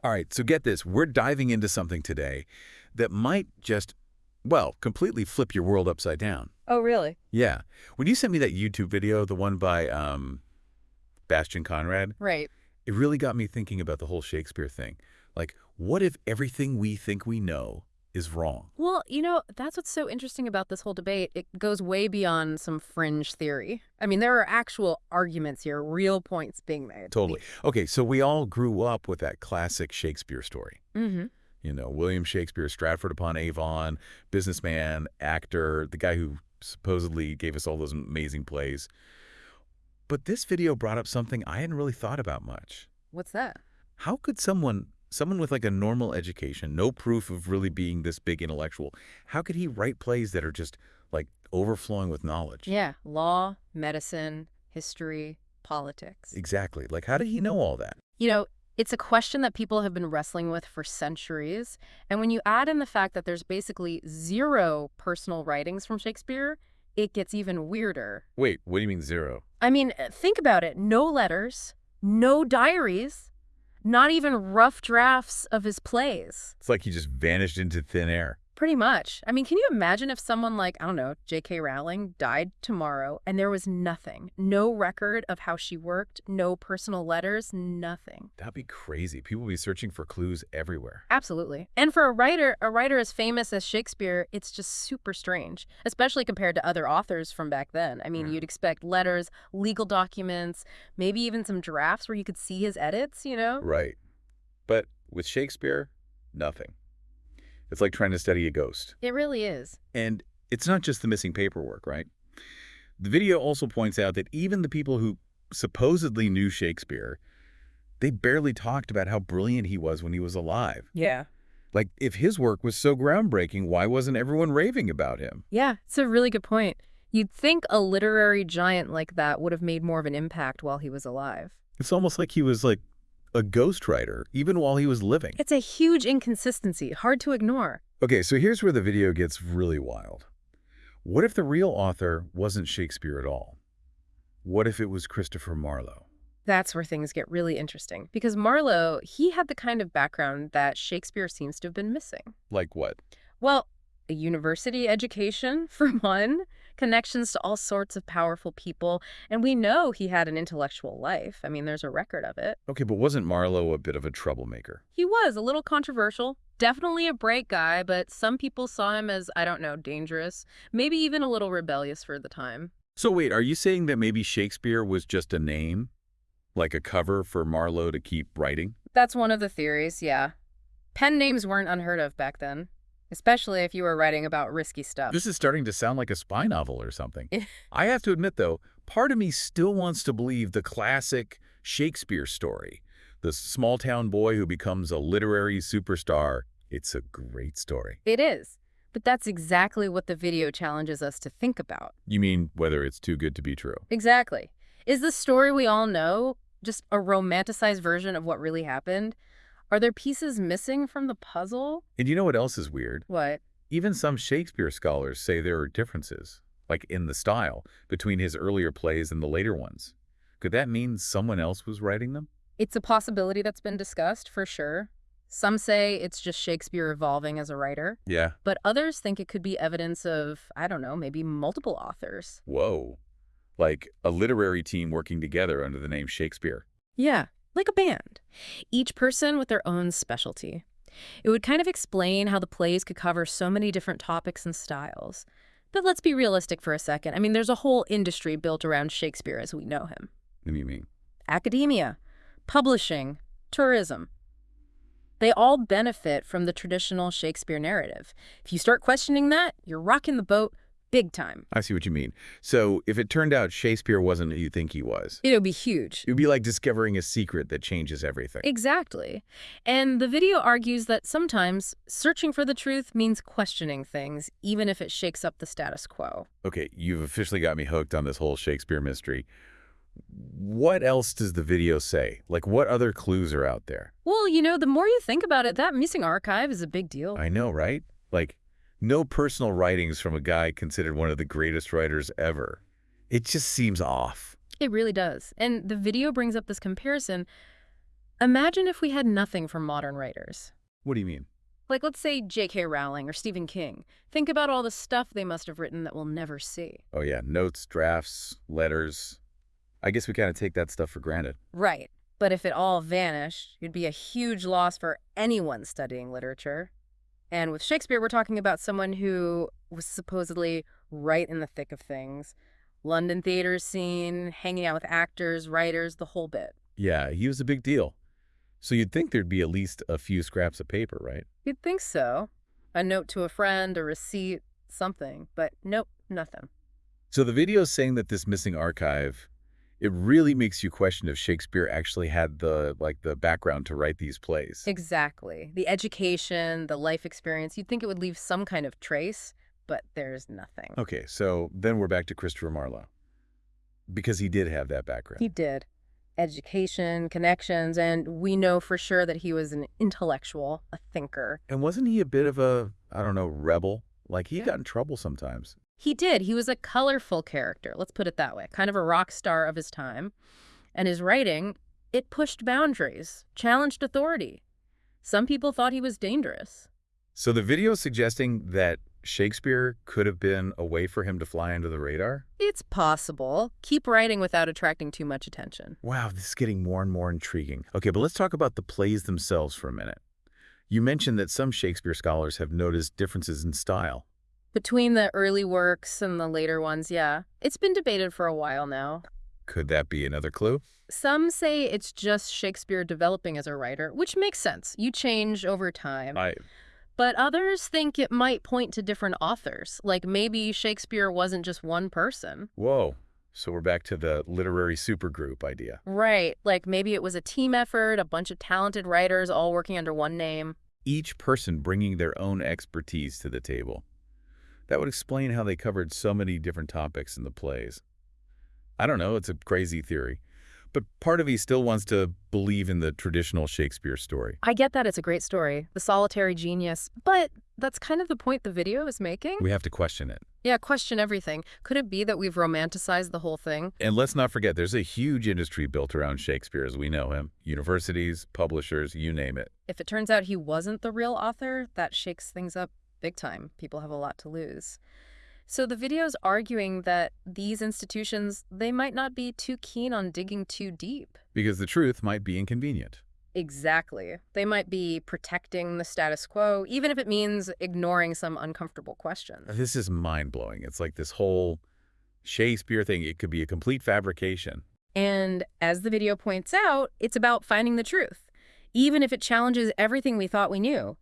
All right, so get this. We're diving into something today that might just, well, completely flip your world upside down. Oh, really? Yeah. When you sent me that YouTube video, the one by Bastian Conrad, Right. it really got me thinking about the whole Shakespeare thing. Like, what if everything we think we know is wrong? Well, that's what's so interesting about this whole debate. It goes way beyond some fringe theory. I mean, there are actual arguments here, real points being made. Totally. Okay, so we all grew up with that classic Shakespeare story. Mm-hmm. You know, William Shakespeare, Stratford-upon-Avon, businessman, actor, the guy who supposedly gave us all those amazing plays. But this video brought up something I hadn't really thought about much. What's that? How could someone with like a normal education, no proof of really being this big intellectual, how could he write plays that are just like overflowing with knowledge? Yeah, law, medicine, history, politics. Exactly. Like, how did he know all that? It's a question that people have been wrestling with for centuries. And when you add in the fact that there's basically zero personal writings from Shakespeare, it gets even weirder. Wait, what do you mean zero? I mean, think about it. No letters, no diaries, not even rough drafts of his plays. It's like he just vanished into thin air. Pretty much. I mean, can you imagine if someone like, I don't know, J.K. Rowling died tomorrow and there was nothing, no record of how she worked, no personal letters, nothing. That'd be crazy. People would be searching for clues everywhere. Absolutely. And for a writer as famous as Shakespeare, it's just super strange, especially compared to other authors from back then. I mean, you'd expect letters, legal documents, maybe even some drafts where you could see his edits, Right. But with Shakespeare, nothing. It's like trying to study a ghost. It really is. And it's not just the missing paperwork, right? The video also points out that even the people who supposedly knew Shakespeare, they barely talked about how brilliant he was when he was alive. Yeah. Like, if his work was so groundbreaking, why wasn't everyone raving about him? Yeah, it's a really good point. You'd think a literary giant like that would have made more of an impact while he was alive. It's almost like he was like a ghostwriter, even while he was living. It's a huge inconsistency, hard to ignore. Okay, so here's where the video gets really wild. What if the real author wasn't Shakespeare at all? What if it was Christopher Marlowe? That's where things get really interesting. Because Marlowe, he had the kind of background that Shakespeare seems to have been missing. Like what? Well, a university education, for one, connections to all sorts of powerful people, and we know he had an intellectual life. I mean, there's a record of it. Okay, but wasn't Marlowe a bit of a troublemaker? He was a little controversial, definitely a bright guy, but some people saw him as, I don't know, dangerous, maybe even a little rebellious for the time. So wait, are you saying that maybe Shakespeare was just a name? Like a cover for Marlowe to keep writing? That's one of the theories, yeah. Pen names weren't unheard of back then. Especially if you were writing about risky stuff. This is starting to sound like a spy novel or something. I have to admit, though, part of me still wants to believe the classic Shakespeare story. The small-town boy who becomes a literary superstar. It's a great story. It is. But that's exactly what the video challenges us to think about. You mean whether it's too good to be true? Exactly. Is the story we all know just a romanticized version of what really happened? Are there pieces missing from the puzzle? And you know what else is weird? What? Even some Shakespeare scholars say there are differences, like in the style, between his earlier plays and the later ones. Could that mean someone else was writing them? It's a possibility that's been discussed, for sure. Some say it's just Shakespeare evolving as a writer. Yeah. But others think it could be evidence of, I don't know, maybe multiple authors. Whoa. Like a literary team working together under the name Shakespeare. Yeah. Like a band, each person with their own specialty. It would kind of explain how the plays could cover so many different topics and styles. But let's be realistic for a second. I mean, there's a whole industry built around Shakespeare as we know him. What do you mean? Academia, publishing, tourism. They all benefit from the traditional Shakespeare narrative. If you start questioning that, you're rocking the boat big time. I see what you mean. So if it turned out Shakespeare wasn't who you think he was, It would be huge. it would be like discovering a secret that changes everything. Exactly. And the video argues that sometimes searching for the truth means questioning things, even if it shakes up the status quo. Okay, you've officially got me hooked on this whole Shakespeare mystery. What else does the video say? Like, what other clues are out there? Well, the more you think about it, that missing archive is a big deal. I know, right? Like, no personal writings from a guy considered one of the greatest writers ever. It just seems off. It really does. And the video brings up this comparison Imagine if we had nothing from modern writers. What do you mean? Like, let's say J.K. Rowling or Stephen King. Think about all the stuff they must have written that we'll never see. Oh yeah, notes, drafts, letters. I guess we kind of take that stuff for granted. Right. But if it all vanished, it'd be a huge loss for anyone studying literature. And with Shakespeare, we're talking about someone who was supposedly right in the thick of things. London theater scene, hanging out with actors, writers, the whole bit. Yeah, he was a big deal. So you'd think there'd be at least a few scraps of paper, right? You'd think so. A note to a friend, a receipt, something. But nope, nothing. So the video's saying that this missing archive, it really makes you question if Shakespeare actually had the background to write these plays. Exactly. The education, the life experience, you'd think it would leave some kind of trace, but there's nothing. Okay, so then we're back to Christopher Marlowe. Because he did have that background. He did. Education, connections, and we know for sure that he was an intellectual, a thinker. And wasn't he a bit of a, I don't know, rebel? Like, he got in trouble sometimes. He did. He was a colorful character, let's put it that way, kind of a rock star of his time. And his writing, it pushed boundaries, challenged authority. Some people thought he was dangerous. So the video is suggesting that Shakespeare could have been a way for him to fly under the radar? It's possible. Keep writing without attracting too much attention. Wow, this is getting more and more intriguing. Okay, but let's talk about the plays themselves for a minute. You mentioned that some Shakespeare scholars have noticed differences in style. Between the early works and the later ones, yeah. It's been debated for a while now. Could that be another clue? Some say it's just Shakespeare developing as a writer, which makes sense. You change over time. But others think it might point to different authors, like maybe Shakespeare wasn't just one person. Whoa. So we're back to the literary supergroup idea. Right, like maybe it was a team effort, a bunch of talented writers all working under one name. Each person bringing their own expertise to the table. That would explain how they covered so many different topics in the plays. I don't know, it's a crazy theory. But part of me still wants to believe in the traditional Shakespeare story. I get that it's a great story, the solitary genius, but that's kind of the point the video is making. We have to question it. Yeah, question everything. Could it be that we've romanticized the whole thing? And let's not forget, there's a huge industry built around Shakespeare as we know him. Universities, publishers, you name it. If it turns out he wasn't the real author, that shakes things up big time. People have a lot to lose. So the video's arguing that these institutions, they might not be too keen on digging too deep. Because the truth might be inconvenient. Exactly. They might be protecting the status quo, even if it means ignoring some uncomfortable questions. This is mind-blowing. It's like this whole Shakespeare thing. It could be a complete fabrication. And as the video points out, it's about finding the truth, even if it challenges everything we thought we knew.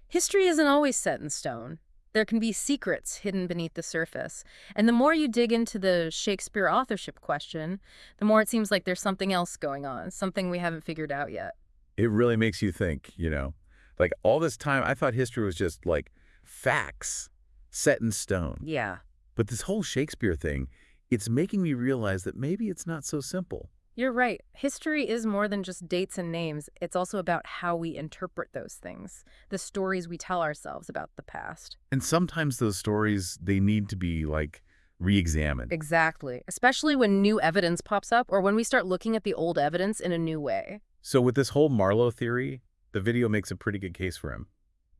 History isn't always set in stone. There can be secrets hidden beneath the surface. And the more you dig into the Shakespeare authorship question, the more it seems like there's something else going on, something we haven't figured out yet. It really makes you think, you know. Like all this time, I thought history was just like facts set in stone. Yeah. But this whole Shakespeare thing, it's making me realize that maybe it's not so simple. You're right. History is more than just dates and names. It's also about how we interpret those things, the stories we tell ourselves about the past. And sometimes those stories, they need to be like re-examined. Exactly. Especially when new evidence pops up or when we start looking at the old evidence in a new way. So with this whole Marlowe theory, the video makes a pretty good case for him.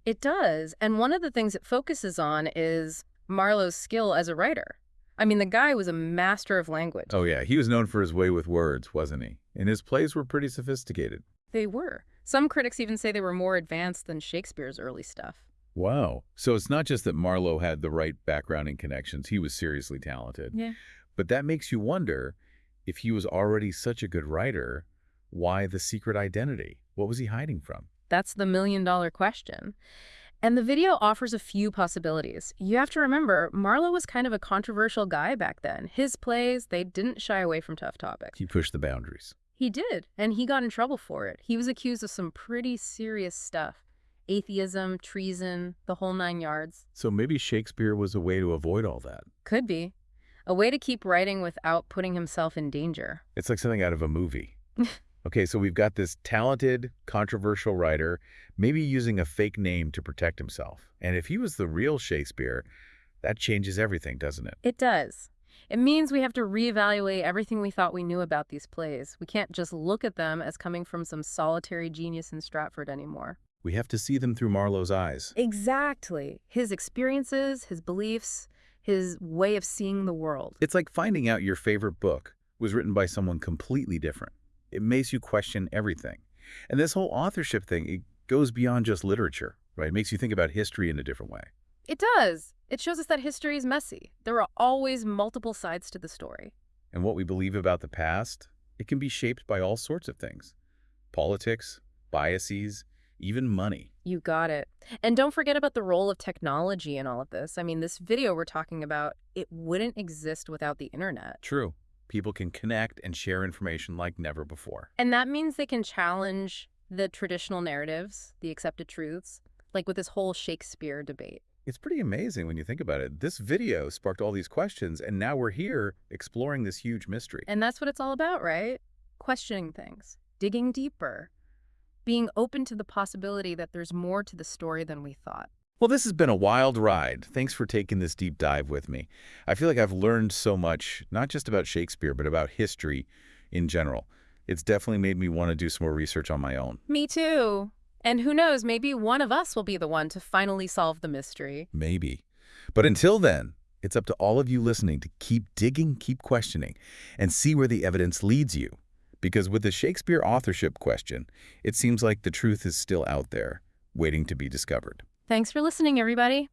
It does. And one of the things it focuses on is Marlowe's skill as a writer. I mean, the guy was a master of language. Oh yeah, he was known for his way with words, wasn't he? And his plays were pretty sophisticated. They were. Some critics even say they were more advanced than Shakespeare's early stuff. Wow. So it's not just that Marlowe had the right background and connections. He was seriously talented. Yeah. But that makes you wonder, if he was already such a good writer, why the secret identity? What was he hiding from? That's the million-dollar question. And the video offers a few possibilities. You have to remember, Marlowe was kind of a controversial guy back then. His plays, they didn't shy away from tough topics. He pushed the boundaries. He did, and he got in trouble for it. He was accused of some pretty serious stuff. Atheism, treason, the whole 9 yards. So maybe Shakespeare was a way to avoid all that. Could be. A way to keep writing without putting himself in danger. It's like something out of a movie. Okay, so we've got this talented, controversial writer, maybe using a fake name to protect himself. And if he was the real Shakespeare, that changes everything, doesn't it? It does. It means we have to reevaluate everything we thought we knew about these plays. We can't just look at them as coming from some solitary genius in Stratford anymore. We have to see them through Marlowe's eyes. Exactly. His experiences, his beliefs, his way of seeing the world. It's like finding out your favorite book was written by someone completely different. It makes you question everything. And this whole authorship thing, it goes beyond just literature, right? It makes you think about history in a different way. It does. It shows us that history is messy. There are always multiple sides to the story. And what we believe about the past, it can be shaped by all sorts of things. Politics, biases, even money. You got it. And don't forget about the role of technology in all of this. I mean, this video we're talking about, it wouldn't exist without the internet. True. People can connect and share information like never before. And that means they can challenge the traditional narratives, the accepted truths, like with this whole Shakespeare debate. It's pretty amazing when you think about it. This video sparked all these questions, and now we're here exploring this huge mystery. And that's what it's all about, right? Questioning things, digging deeper, being open to the possibility that there's more to the story than we thought. Well, this has been a wild ride. Thanks for taking this deep dive with me. I feel like I've learned so much, not just about Shakespeare, but about history in general. It's definitely made me want to do some more research on my own. Me too. And who knows, maybe one of us will be the one to finally solve the mystery. Maybe. But until then, it's up to all of you listening to keep digging, keep questioning, and see where the evidence leads you. Because with the Shakespeare authorship question, it seems like the truth is still out there, waiting to be discovered. Thanks for listening, everybody.